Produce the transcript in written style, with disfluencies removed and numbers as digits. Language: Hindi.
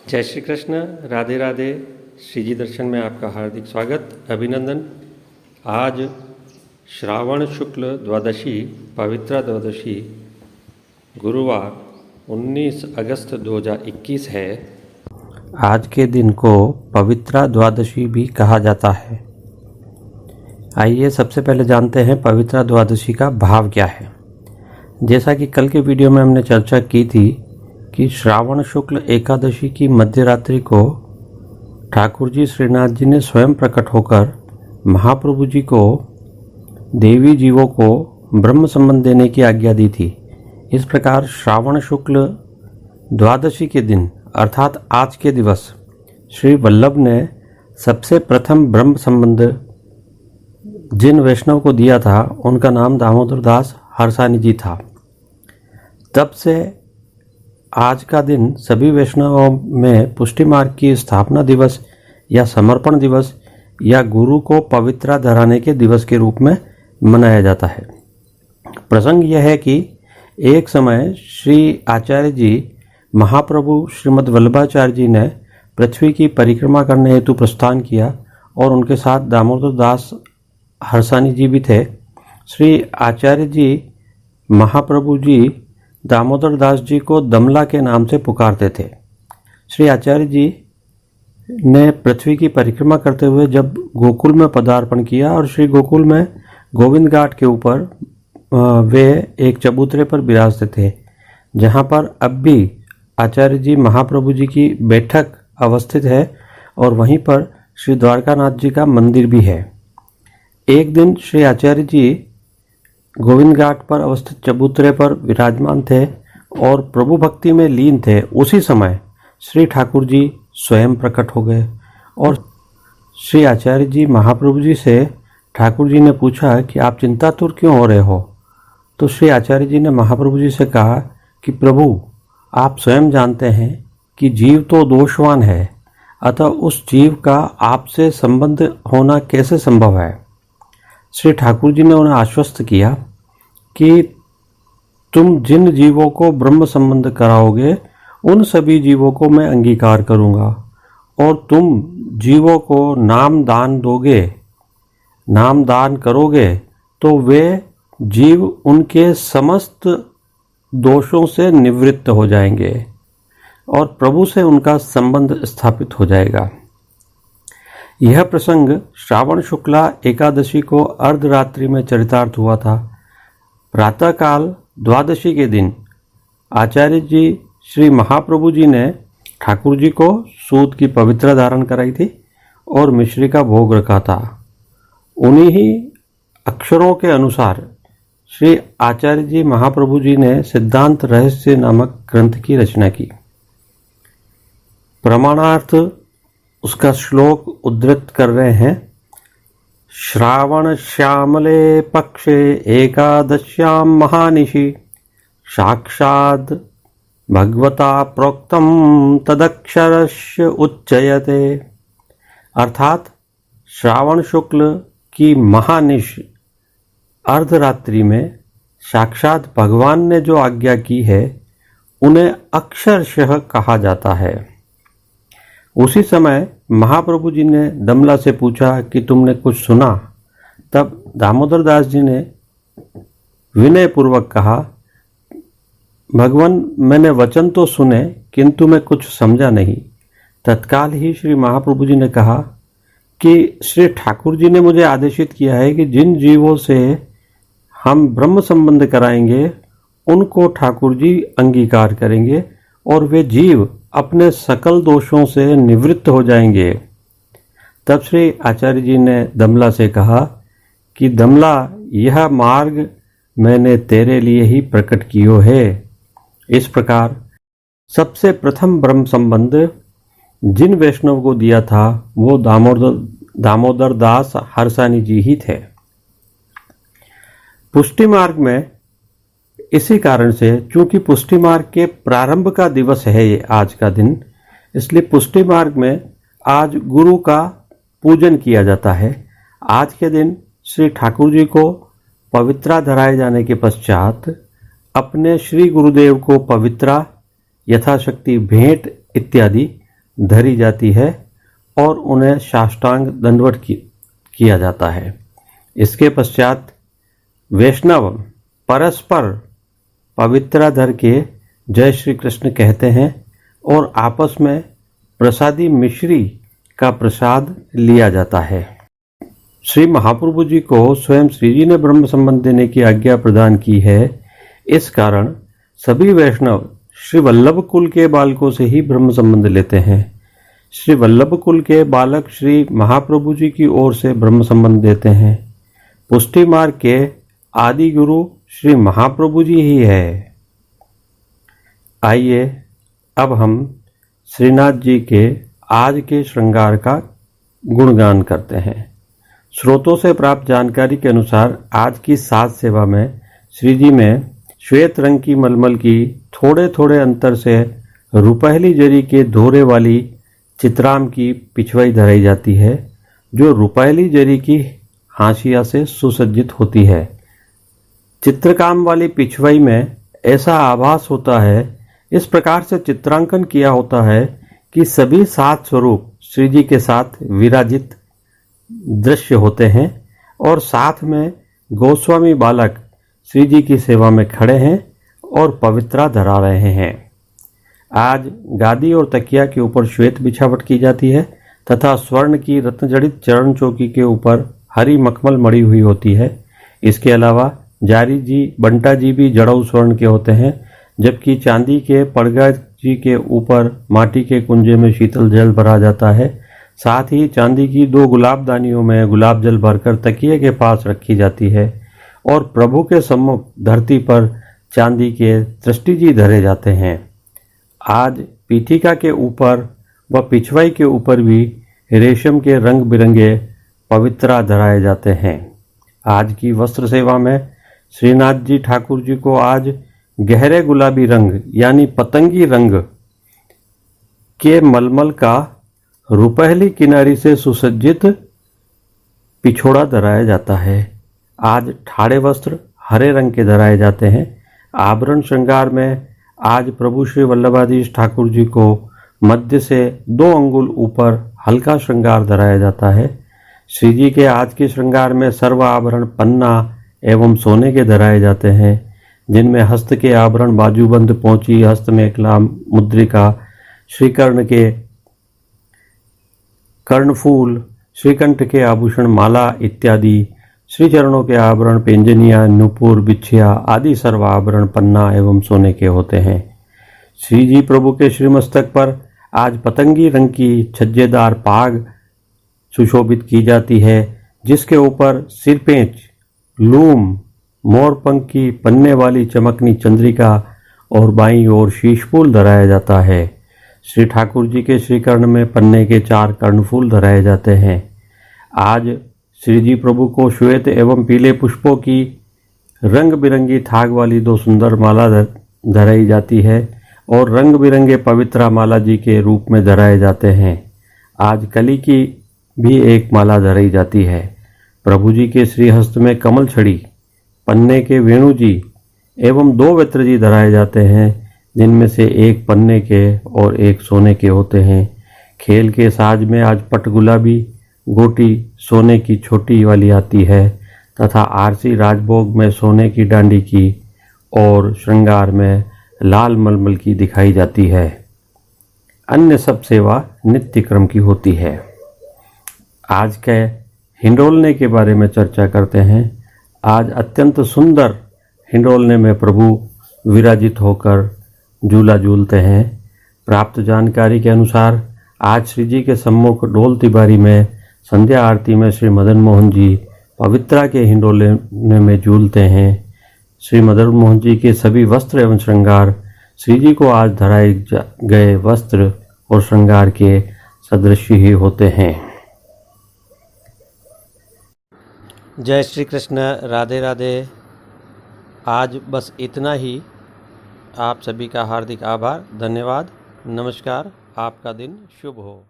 जय श्री कृष्ण, राधे राधे। श्री जी दर्शन में आपका हार्दिक स्वागत, अभिनंदन। आज श्रावण शुक्ल द्वादशी, पवित्रा द्वादशी, गुरुवार 19 अगस्त 2021 है। आज के दिन को पवित्रा द्वादशी भी कहा जाता है। आइए सबसे पहले जानते हैं पवित्रा द्वादशी का भाव क्या है। जैसा कि कल के वीडियो में हमने चर्चा की थी कि श्रावण शुक्ल एकादशी की मध्यरात्रि को ठाकुर जी श्रीनाथ जी ने स्वयं प्रकट होकर महाप्रभु जी को देवी जीवों को ब्रह्म संबंध देने की आज्ञा दी थी। इस प्रकार श्रावण शुक्ल द्वादशी के दिन अर्थात आज के दिवस श्री वल्लभ ने सबसे प्रथम ब्रह्म संबंध जिन वैष्णव को दिया था उनका नाम दामोदर दास हरसानी जी था। तब से आज का दिन सभी वैष्णवों में पुष्टि मार्ग की स्थापना दिवस या समर्पण दिवस या गुरु को पवित्रा धराने के दिवस के रूप में मनाया जाता है। प्रसंग यह है कि एक समय श्री आचार्य जी महाप्रभु श्रीमद् वल्लभाचार्य जी ने पृथ्वी की परिक्रमा करने हेतु प्रस्थान किया और उनके साथ दामोदर दास हरसानी जी भी थे। श्री आचार्य जी महाप्रभु जी दामोदर दास जी को दमला के नाम से पुकारते थे। श्री आचार्य जी ने पृथ्वी की परिक्रमा करते हुए जब गोकुल में पदार्पण किया और श्री गोकुल में गोविंद घाट के ऊपर वे एक चबूतरे पर विराजते थे, जहाँ पर अब भी आचार्य जी महाप्रभु जी की बैठक अवस्थित है और वहीं पर श्री द्वारकानाथ जी का मंदिर भी है। एक दिन श्री आचार्य जी गोविंद घाट पर अवस्थित चबूतरे पर विराजमान थे और प्रभु भक्ति में लीन थे। उसी समय श्री ठाकुर जी स्वयं प्रकट हो गए और श्री आचार्य जी महाप्रभु जी से ठाकुर जी ने पूछा कि आप चिंतातुर क्यों हो रहे हो। तो श्री आचार्य जी ने महाप्रभु जी से कहा कि प्रभु, आप स्वयं जानते हैं कि जीव तो दोषवान है, अतः उस जीव का आपसे संबंध होना कैसे संभव है। श्री ठाकुर जी ने उन्हें आश्वस्त किया कि तुम जिन जीवों को ब्रह्म संबंध कराओगे उन सभी जीवों को मैं अंगीकार करूंगा और तुम जीवों को नाम दान दोगे, नाम दान करोगे तो वे जीव उनके समस्त दोषों से निवृत्त हो जाएंगे और प्रभु से उनका संबंध स्थापित हो जाएगा। यह प्रसंग श्रावण शुक्ला एकादशी को अर्धरात्रि में चरितार्थ हुआ था। प्रातःकाल द्वादशी के दिन आचार्य जी श्री महाप्रभु जी ने ठाकुर जी को सूत की पवित्रा धारण कराई थी और मिश्री का भोग रखा था। उन्हीं ही अक्षरों के अनुसार श्री आचार्य जी महाप्रभु जी ने सिद्धांत रहस्य नामक ग्रंथ की रचना की। प्रमाणार्थ उसका श्लोक उद्धृत कर रहे हैं। श्रावण श्यामले पक्षे एकादश्यां महानिशि साक्षात् भगवता प्रोक्तम तदक्षरस्य उच्चयते। अर्थात श्रावण शुक्ल की महानिश अर्धरात्रि में साक्षात भगवान ने जो आज्ञा की है उन्हें अक्षरशः कहा जाता है। उसी समय महाप्रभु जी ने दमला से पूछा कि तुमने कुछ सुना। तब दामोदर दास जी ने विनय पूर्वक कहा, भगवान, मैंने वचन तो सुने किंतु मैं कुछ समझा नहीं। तत्काल ही श्री महाप्रभु जी ने कहा कि श्री ठाकुर जी ने मुझे आदेशित किया है कि जिन जीवों से हम ब्रह्म संबंध कराएंगे उनको ठाकुर जी अंगीकार करेंगे और वे जीव अपने सकल दोषों से निवृत्त हो जाएंगे। तब श्री आचार्य जी ने दमला से कहा कि दमला, यह मार्ग मैंने तेरे लिए ही प्रकट कियो है। इस प्रकार सबसे प्रथम ब्रह्म संबंध जिन वैष्णव को दिया था वो दामोदर दास हरसानी जी ही थे। पुष्टि मार्ग में इसी कारण से, चूंकि पुष्टि मार्ग के प्रारंभ का दिवस है ये आज का दिन, इसलिए पुष्टि मार्ग में आज गुरु का पूजन किया जाता है। आज के दिन श्री ठाकुर जी को पवित्रा धराए जाने के पश्चात अपने श्री गुरुदेव को पवित्रा, यथाशक्ति भेंट इत्यादि धरी जाती है और उन्हें साष्टांग दंडवत किया जाता है। इसके पश्चात वैष्णव परस्पर पवित्रा धर के जय श्री कृष्ण कहते हैं और आपस में प्रसादी मिश्री का प्रसाद लिया जाता है। श्री महाप्रभु जी को स्वयं श्री जी ने ब्रह्म संबंध देने की आज्ञा प्रदान की है। इस कारण सभी वैष्णव श्री वल्लभ कुल के बालकों से ही ब्रह्म संबंध लेते हैं। श्री वल्लभ कुल के बालक श्री महाप्रभु जी की ओर से ब्रह्म संबंध देते हैं। पुष्टि मार्ग के आदि गुरु श्री महाप्रभु जी ही है। आइए अब हम श्रीनाथ जी के आज के श्रृंगार का गुणगान करते हैं। स्रोतों से प्राप्त जानकारी के अनुसार आज की साज सेवा में श्री जी में श्वेत रंग की मलमल की थोड़े थोड़े अंतर से रुपहली जरी के धोरे वाली चित्राम की पिछवाई धराई जाती है, जो रुपहली जरी की हाशिया से सुसज्जित होती है। चित्रकाम वाली पिछवाई में ऐसा आभास होता है, इस प्रकार से चित्रांकन किया होता है कि सभी 7 स्वरूप श्री जी के साथ विराजित दृश्य होते हैं और साथ में गोस्वामी बालक श्री जी की सेवा में खड़े हैं और पवित्रा धरा रहे हैं। आज गादी और तकिया के ऊपर श्वेत बिछावट की जाती है तथा स्वर्ण की रत्नजड़ित चरण चौकी के ऊपर हरी मखमल मड़ी हुई होती है। इसके अलावा जारी जी बंटा जी भी जड़ऊ स्वर्ण के होते हैं, जबकि चांदी के पड़गा जी के ऊपर माटी के कुंजे में शीतल जल भरा जाता है। साथ ही चांदी की 2 गुलाबदानियों में गुलाब जल भरकर तकिए के पास रखी जाती है और प्रभु के सम्मुख धरती पर चांदी के दृष्टि जी धरे जाते हैं। आज पीठिका के ऊपर व पिछवाई के ऊपर भी रेशम के रंग बिरंगे पवित्रा धराए जाते हैं। आज की वस्त्र सेवा में श्रीनाथ जी ठाकुर जी को आज गहरे गुलाबी रंग यानी पतंगी रंग के मलमल का रुपहली किनारी से सुसज्जित पिछोड़ा धराया जाता है। आज ठाड़े वस्त्र हरे रंग के धराए जाते हैं। आभरण श्रृंगार में आज प्रभु श्री वल्लभाधीश ठाकुर जी को मध्य से 2 अंगुल ऊपर हल्का श्रृंगार धराया जाता है। श्री जी के आज के श्रृंगार में सर्व आभरण पन्ना एवं सोने के धराए जाते हैं, जिनमें हस्त के आभरण बाजूबंद पोंची, हस्त मेखला, मुद्रिका, श्रीकर्ण के कर्णफूल, श्रीकंठ के आभूषण माला इत्यादि, श्री चरणों के आभरण पेंजनिया, नुपुर, बिछिया आदि सर्व आभरण पन्ना एवं सोने के होते हैं। श्री जी प्रभु के श्रीमस्तक पर आज पतंगी रंग की छज्जेदार पाग सुशोभित की जाती है, जिसके ऊपर सिरपेंच, लूम, मोरपंख की पन्ने वाली चमकनी चंद्रिका और बाईं ओर शीशफूल धराया जाता है। श्री ठाकुर जी के श्रीकर्ण में पन्ने के 4 कर्णफूल धराए जाते हैं। आज श्री जी प्रभु को श्वेत एवं पीले पुष्पों की रंग बिरंगी थाग वाली 2 सुंदर माला धराई जाती है और रंग बिरंगे पवित्रा माला जी के रूप में धराए जाते हैं। आज कली की भी एक माला धराई जाती है। प्रभु जी के श्रीहस्त में कमल छड़ी, पन्ने के वेणु जी एवं 2 वस्त्र जी धराए जाते हैं, जिनमें से एक पन्ने के और एक सोने के होते हैं। खेल के साज में आज पट गुलाबी गोटी सोने की छोटी वाली आती है तथा आरसी राजभोग में सोने की डांडी की और श्रृंगार में लाल मलमल की दिखाई जाती है। अन्य सब सेवा नित्य क्रम की होती है। आज के हिंडोलने के बारे में चर्चा करते हैं। आज अत्यंत सुंदर हिंडोलने में प्रभु विराजित होकर झूला झूलते हैं। प्राप्त जानकारी के अनुसार आज श्री जी के सम्मुख ढोल तिबारी में संध्या आरती में श्री मदन मोहन जी पवित्रा के हिंडोलने में झूलते हैं। श्री मदन मोहन जी के सभी वस्त्र एवं श्रृंगार श्री जी को आज धराए गए वस्त्र और श्रृंगार के सदृश ही होते हैं। जय श्री कृष्ण, राधे राधे। आज बस इतना ही। आप सभी का हार्दिक आभार, धन्यवाद, नमस्कार। आपका दिन शुभ हो।